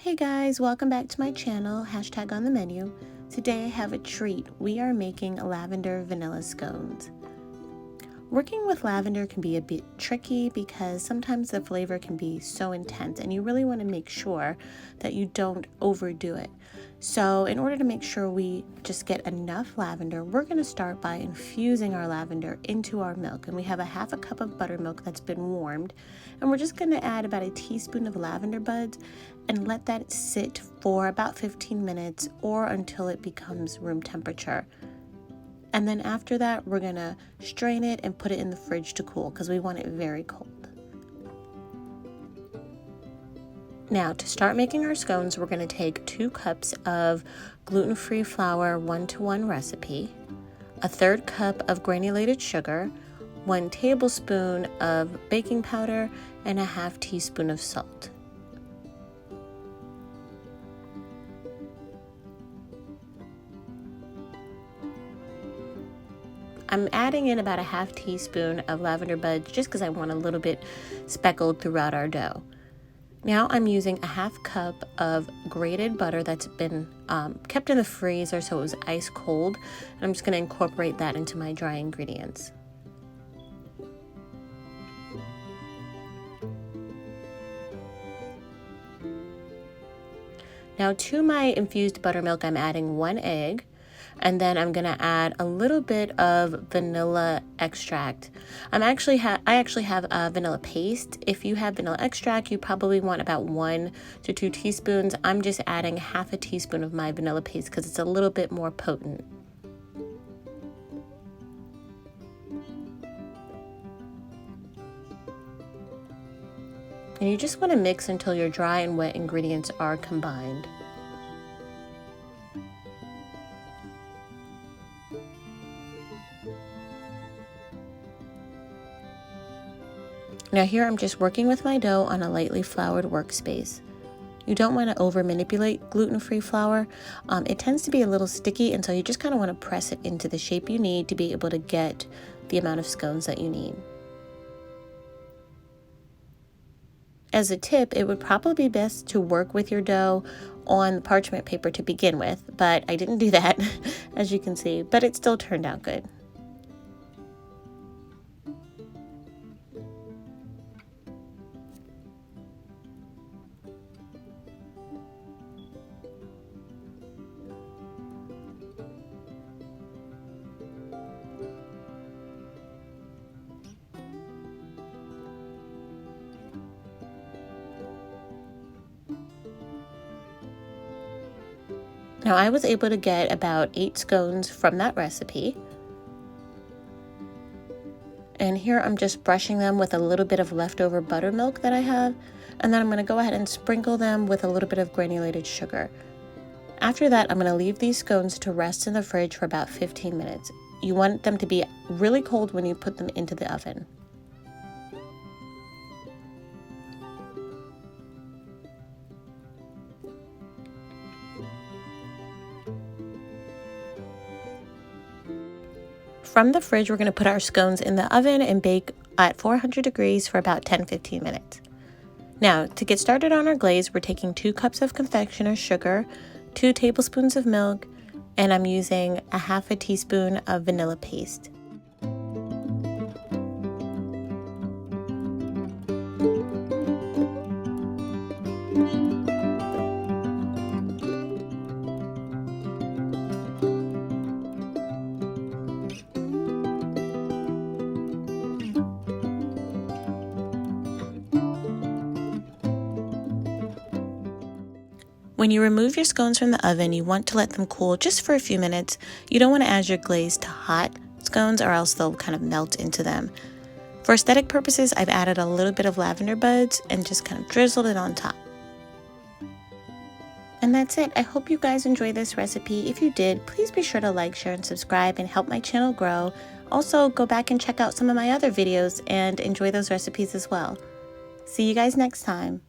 Hey guys, welcome back to my channel, hashtag on the menu. Today I have a treat. We are making lavender vanilla scones. Working with lavender can be a bit tricky because sometimes the flavor can be so intense and you really want to make sure that you don't overdo it. So in order to make sure we just get enough lavender, we're going to start by infusing our lavender into our milk. And we have a half a cup of buttermilk that's been warmed. And we're just going to add about a teaspoon of lavender buds and let that sit for about 15 minutes or until it becomes room temperature. And then after that, we're gonna strain it and put it in the fridge to cool because we want it very cold. Now, to start making our scones, we're gonna take 2 cups of gluten-free flour 1-to-1 recipe, a 1/3 cup of granulated sugar, 1 tablespoon of baking powder, and a 1/2 teaspoon of salt. I'm adding in about a 1/2 teaspoon of lavender buds just because I want a little bit speckled throughout our dough. Now I'm using a 1/2 cup of grated butter that's been kept in the freezer so it was ice cold. And I'm just going to incorporate that into my dry ingredients. Now to my infused buttermilk, I'm adding 1 egg. And then I'm gonna add a little bit of vanilla extract. I actually have vanilla paste. If you have vanilla extract, you probably want about 1 to 2 teaspoons. I'm just adding 1/2 teaspoon of my vanilla paste because it's a little bit more potent. And you just want to mix until your dry and wet ingredients are combined. Now here I'm just working with my dough on a lightly floured workspace. You don't want to over manipulate gluten-free flour. It tends to be a little sticky, and so you just kind of want to press it into the shape you need to be able to get the amount of scones that you need. As a tip, it would probably be best to work with your dough on parchment paper to begin with, but I didn't do that as you can see, but it still turned out good. Now I was able to get about 8 scones from that recipe. And here I'm just brushing them with a little bit of leftover buttermilk that I have. And then I'm going to go ahead and sprinkle them with a little bit of granulated sugar. After that, I'm going to leave these scones to rest in the fridge for about 15 minutes. You want them to be really cold when you put them into the oven. From the fridge, we're going to put our scones in the oven and bake at 400 degrees for about 10-15 minutes. Now, to get started on our glaze, we're taking 2 cups of confectioner's sugar, 2 tablespoons of milk, and I'm using a 1/2 teaspoon of vanilla paste. When you remove your scones from the oven, you want to let them cool just for a few minutes. You don't want to add your glaze to hot scones or else they'll kind of melt into them. For aesthetic purposes, I've added a little bit of lavender buds and just kind of drizzled it on top. And that's it. I hope you guys enjoyed this recipe. If you did, please be sure to like, share, and subscribe and help my channel grow. Also, go back and check out some of my other videos and enjoy those recipes as well. See you guys next time.